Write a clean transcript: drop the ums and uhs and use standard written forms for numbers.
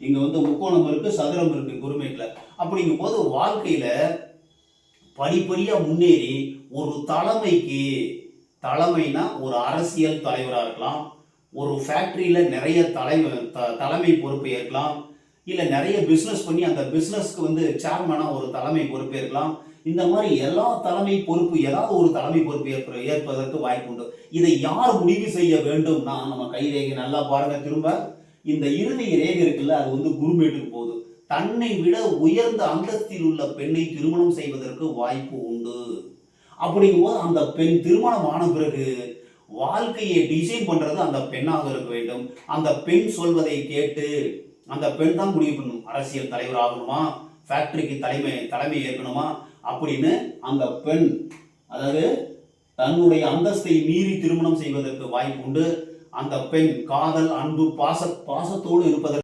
இங்க வந்து முக்கோணம் இருக்கு, சதுரம் இருக்கு குருமேட்ல. அப்படிங்கும் போது வாழ்க்கையில படிப்படியா முன்னேறி ஒரு தலைமைக்கு, தலைமைனா ஒரு அரசியல் தலைவராக இருக்கலாம், ஒரு ஃபேக்டரியில நிறைய தலைமை பொறுப்பை ஏற்கலாம், இல்லை நிறைய பிஸ்னஸ் பண்ணி அந்த பிஸ்னஸ்க்கு வந்து சேர்மனாக ஒரு தலைமை பொறுப்பு இருக்கலாம். இந்த மாதிரி எல்லா தலைமை பொறுப்பு ஏதாவது ஒரு தலைமை பொறுப்பு ஏற்பதற்கு வாய்ப்பு உண்டு. இதை யார் முடிவு செய்ய வேண்டும்னா நம்ம கைரேகை நல்லா பாருங்க. திரும்ப இந்த இறுதி ரேகை இருக்குல்ல, அது வந்து குருமேட்டுக்கு போகுது. தன்னை விட உயர்ந்த அந்தஸ்தில் உள்ள பெண்ணை திருமணம் செய்வதற்கு வாய்ப்பு உண்டு. அப்படிங்கும்போது அந்த பெண் திருமணம் ஆன பிறகு வாழ்க்கையை டிசைன் பண்றது அந்த பெண்ணாக இருக்க வேண்டும். அந்த பெண் சொல்வதை கேட்டு அந்த பெண் தான் முடிவு பண்ணணும். அரசியல் தலைவர் ஆகணுமா, ஃபேக்டரிக்கு தலைமை ஏற்கணுமா அப்படின்னு அந்த பெண், அதாவது தன்னுடைய அந்தஸ்தை மீறி திருமணம் செய்வதற்கு வாய்ப்பு உண்டு. அந்த பெண் காதல், அன்பு, பாசத்தோடு இருப்பதற்கு